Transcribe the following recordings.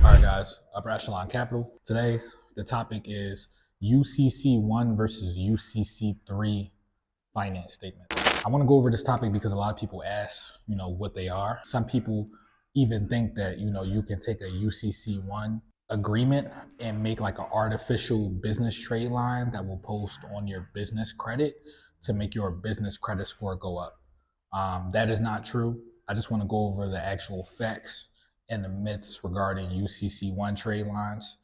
All right, guys, Upper Echelon Capital. Today, the topic is UCC 1 versus UCC 3 finance statements. I want to go over this topic because a lot of people ask, what they are. Some people even think that, you can take a UCC 1 agreement and make like an artificial business trade line that will post on your business credit to make your business credit score go up. That is not true. I just want to go over the actual facts and the myths regarding UCC 1 trade lines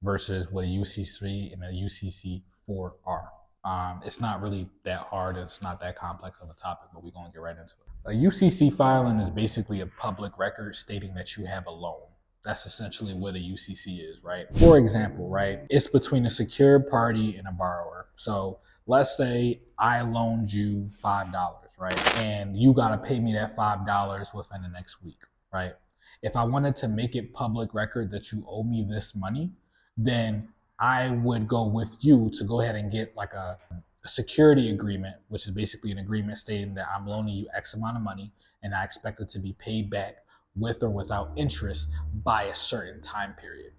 versus what a UCC and a UCC 4 are. It's not really that hard. It's not that complex of a topic, but we're going to get right into it. A UCC filing is basically a public record stating that you have a loan. That's essentially what a UCC is, right? For example, right, it's between a secured party and a borrower. So let's say I loaned you $5, right? And you got to pay me that $5 within the next week, right? If I wanted to make it public record that you owe me this money, then I would go with you to go ahead and get like a security agreement, which is basically an agreement stating that I'm loaning you X amount of money and I expect it to be paid back with or without interest by a certain time period.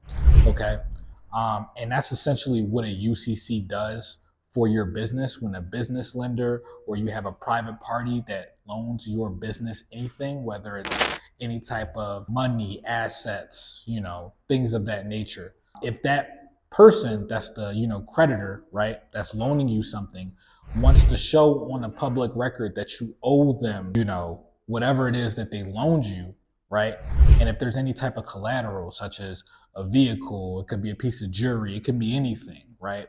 Okay. And that's essentially what a UCC does for your business. When a business lender or you have a private party that loans your business anything, whether it's any type of money, assets, things of that nature. If that person that's the, creditor, right, that's loaning you something wants to show on a public record that you owe them, whatever it is that they loaned you, right? And if there's any type of collateral, such as a vehicle, it could be a piece of jewelry, it could be anything, right?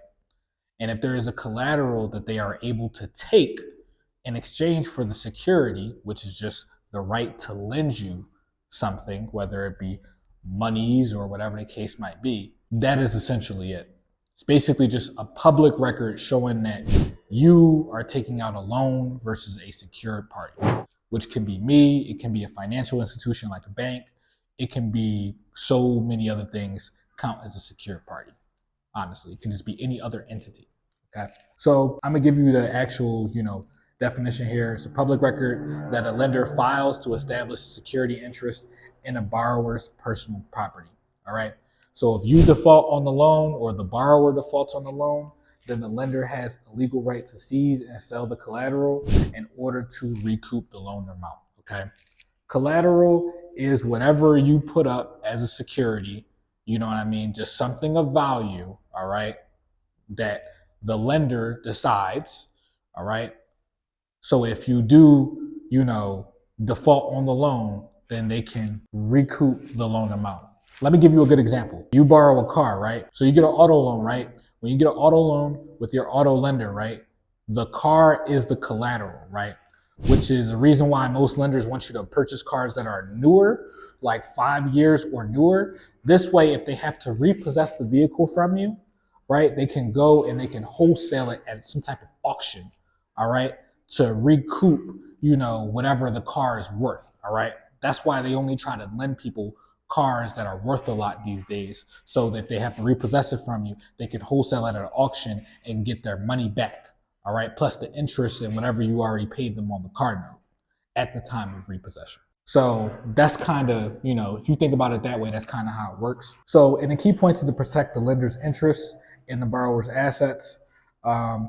And if there is a collateral that they are able to take in exchange for the security, which is just the right to lend you something, whether it be monies or whatever the case might be, that is essentially it. It's basically just a public record showing that you are taking out a loan versus a secured party, which can be me, it can be a financial institution like a bank, it can be so many other things count as a secured party. Honestly, it can just be any other entity. Okay. So I'm gonna give you the actual, definition here. It's a public record that a lender files to establish security interest in a borrower's personal property. All right. So if you default on the loan or the borrower defaults on the loan, then the lender has a legal right to seize and sell the collateral in order to recoup the loan amount. Okay. Collateral is whatever you put up as a security, just something of value, all right, that the lender decides, all right. So if you do, default on the loan, then they can recoup the loan amount. Let me give you a good example. You borrow a car, right? So you get an auto loan, right? When you get an auto loan with your auto lender, right? The car is the collateral, right? Which is the reason why most lenders want you to purchase cars that are newer, like 5 years or newer. This way, if they have to repossess the vehicle from you, right, they can go and they can wholesale it at some type of auction, all right, to recoup, whatever the car is worth, all right? That's why they only try to lend people cars that are worth a lot these days, so that if they have to repossess it from you, they can wholesale it at an auction and get their money back, all right, plus the interest and whatever you already paid them on the car note at the time of repossession. So that's kind of, if you think about it that way, that's kind of how it works. So, and the key point is to protect the lender's interests in the borrower's assets.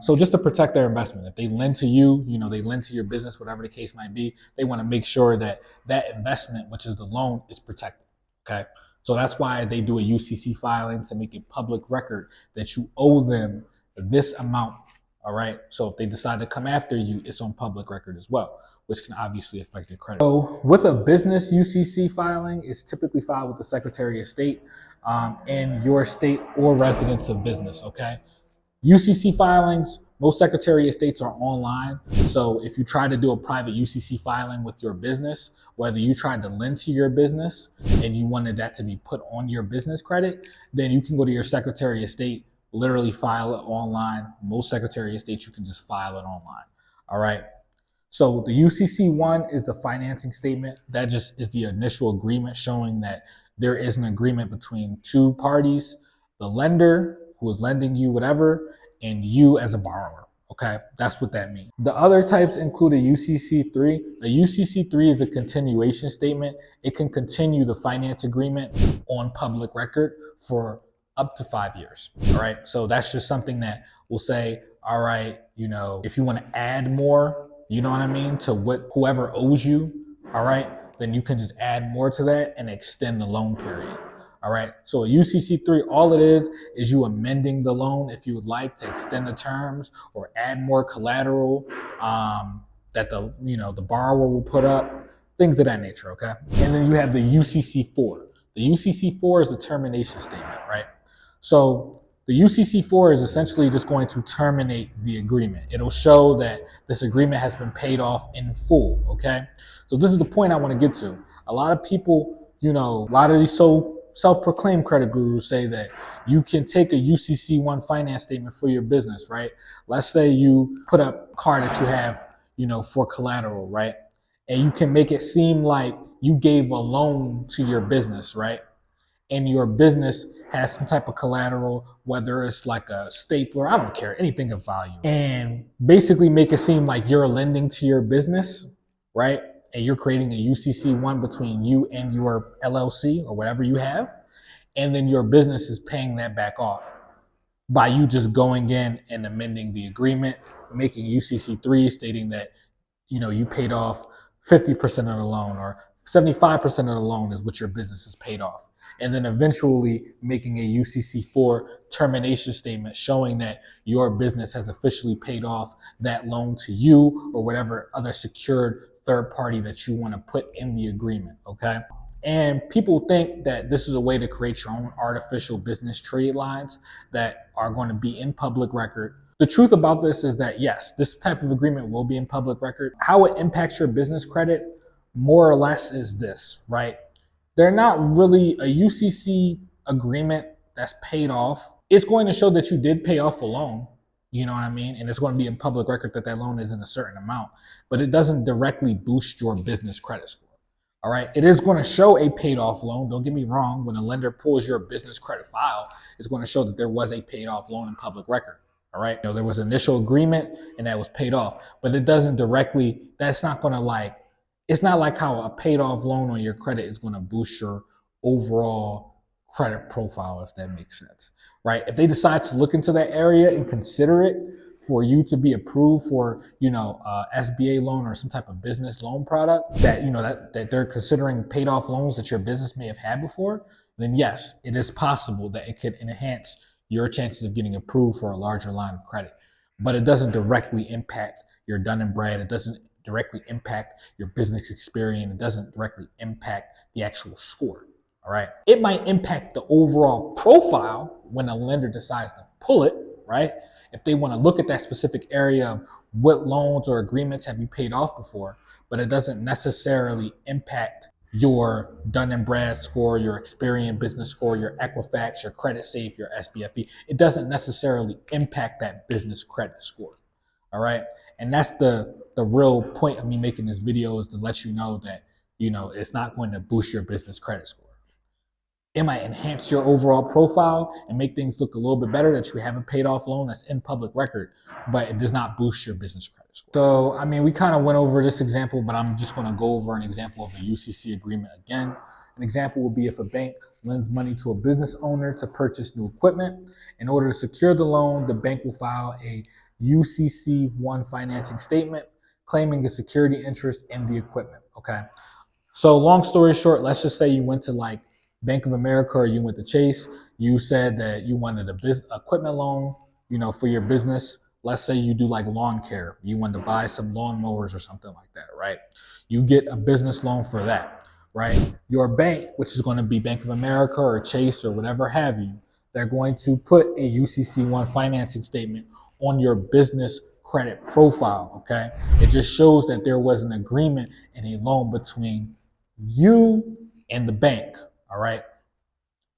So just to protect their investment, if they lend to you, they lend to your business, whatever the case might be, they want to make sure that that investment, which is the loan, is protected. Okay. So that's why they do a UCC filing, to make it public record that you owe them this amount. All right. So if they decide to come after you, it's on public record as well, which can obviously affect your credit. So with a business UCC filing, it's typically filed with the Secretary of State in your state or residence of business. Okay. UCC filings, most Secretary of States are online. So if you try to do a private UCC filing with your business, whether you tried to lend to your business and you wanted that to be put on your business credit, then you can go to your Secretary of State, literally file it online. Most Secretary of States, you can just file it online. All right. So the UCC 1 is the financing statement. That just is the initial agreement showing that there is an agreement between two parties, the lender who is lending you whatever, and you as a borrower. Okay, that's what that means. The other types include a UCC3. A UCC3 is a continuation statement. It can continue the finance agreement on public record for up to 5 years. All right, so that's just something that will say, all right, if you want to add more, you know what I mean, to what whoever owes you, all right, then you can just add more to that and extend the loan period. All right, so a UCC3, all it is you amending the loan if you would like to extend the terms or add more collateral that the borrower will put up, things of that nature. Okay, and then you have the UCC4. The UCC4 is the termination statement, right? So the UCC4 is essentially just going to terminate the agreement. It'll show that this agreement has been paid off in full. Okay, so this is the point I want to get to. A lot of people, a lot of these self-proclaimed credit gurus say that you can take a UCC1 finance statement for your business, right? Let's say you put up a car that you have, for collateral, right? And you can make it seem like you gave a loan to your business, right? And your business has some type of collateral, whether it's like a stapler, I don't care, anything of value. And basically make it seem like you're lending to your business, right? And you're creating a UCC1 between you and your LLC or whatever you have. And then your business is paying that back off by you just going in and amending the agreement, making UCC3 stating that, you paid off 50% of the loan or 75% of the loan is what your business has paid off. And then eventually making a UCC4 termination statement showing that your business has officially paid off that loan to you or whatever other secured third party that you want to put in the agreement, okay? And people think that this is a way to create your own artificial business trade lines that are going to be in public record. The truth about this is that, yes, this type of agreement will be in public record. How it impacts your business credit, more or less, is this, right? They're not really a UCC agreement that's paid off. It's going to show that you did pay off a loan, you know what I mean? And it's going to be in public record that that loan is in a certain amount, but it doesn't directly boost your business credit score. All right, it is going to show a paid off loan. Don't get me wrong. When a lender pulls your business credit file, it's going to show that there was a paid off loan in public record. All right, there was an initial agreement and that was paid off, but it doesn't directly, that's not going to it's not like how a paid off loan on your credit is going to boost your overall credit profile, if that makes sense, right? If they decide to look into that area and consider it for you to be approved for, SBA loan or some type of business loan product that, that they're considering paid off loans that your business may have had before, then yes, it is possible that it could enhance your chances of getting approved for a larger line of credit. But it doesn't directly impact your Dun & Brad. It doesn't directly impact your business experience. It doesn't directly impact the actual score. All right. It might impact the overall profile when a lender decides to pull it, right? If they want to look at that specific area of what loans or agreements have you paid off before, but it doesn't necessarily impact your Dun & Brad score, your Experian business score, your Equifax, your Credit Safe, your SBFE. It doesn't necessarily impact that business credit score. All right. And that's the real point of me making this video, is to let you know that, it's not going to boost your business credit score. It might enhance your overall profile and make things look a little bit better that you have a paid off loan that's in public record, but it does not boost your business credit score. So, we kind of went over this example, but I'm just going to go over an example of a UCC agreement again. An example would be if a bank lends money to a business owner to purchase new equipment. In order to secure the loan, the bank will file a UCC1 financing statement claiming a security interest in the equipment. Okay. So long story short, let's just say you went to Bank of America or you went to Chase. You said that you wanted a equipment loan, for your business. Let's say you do lawn care. You want to buy some lawn mowers or something like that, right? You get a business loan for that, right? Your bank, which is going to be Bank of America or Chase or whatever have you, they're going to put a UCC1 financing statement on your business credit profile, okay? It just shows that there was an agreement and a loan between you and the bank, all right?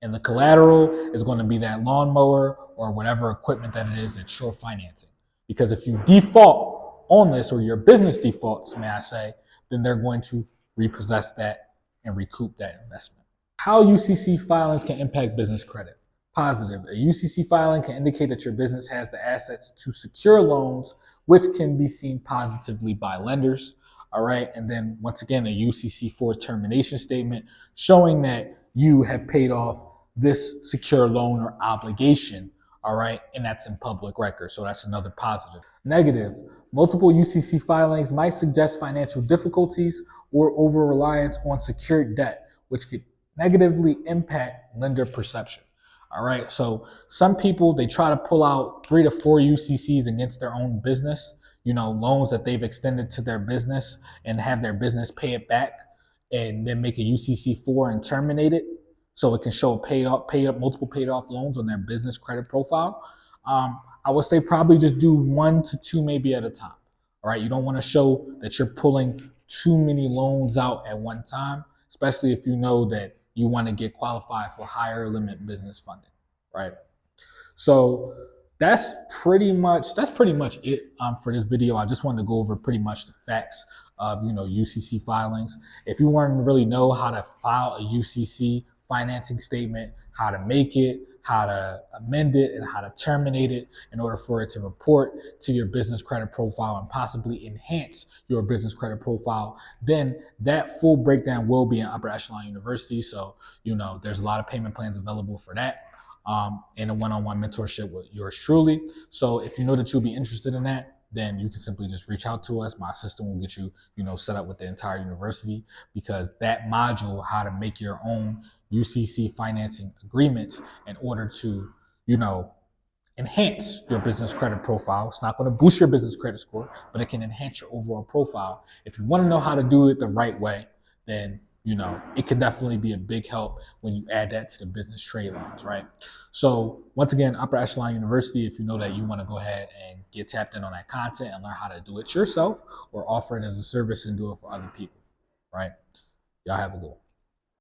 And the collateral is going to be that lawnmower or whatever equipment that it is that you're financing. Because if you default on this, or your business defaults, may I say, then they're going to repossess that and recoup that investment. How UCC filings can impact business credit. Positive. A UCC filing can indicate that your business has the assets to secure loans, which can be seen positively by lenders. All right. And then once again, a UCC4 termination statement showing that you have paid off this secure loan or obligation. All right. And that's in public record. So that's another positive. Negative. Multiple UCC filings might suggest financial difficulties or over reliance on secured debt, which could negatively impact lender perception. All right. So some people, they try to pull out 3 to 4 UCCs against their own business, loans that they've extended to their business and have their business pay it back and then make a UCC4 and terminate it. So it can show multiple paid off loans on their business credit profile. I would say probably just do 1 to 2 maybe at a time. All right. You don't want to show that you're pulling too many loans out at one time, especially if you know that you want to get qualified for higher limit business funding, right? So that's pretty much it for this video. I just wanted to go over pretty much the facts of UCC filings. If you want to really know how to file a UCC financing statement, how to make it, how to amend it, and how to terminate it in order for it to report to your business credit profile and possibly enhance your business credit profile, then that full breakdown will be in Upper Echelon University. So, there's a lot of payment plans available for that and a one-on-one mentorship with yours truly. So if you know that you'll be interested in that, then you can simply just reach out to us. My assistant will get you, set up with the entire university, because that module, how to make your own UCC financing agreements in order to, enhance your business credit profile. It's not going to boost your business credit score, but it can enhance your overall profile. If you want to know how to do it the right way, then it can definitely be a big help when you add that to the business trade lines, right? So once again, Upper Echelon University, if you know that you want to go ahead and get tapped in on that content and learn how to do it yourself or offer it as a service and do it for other people, right? Y'all have a good one.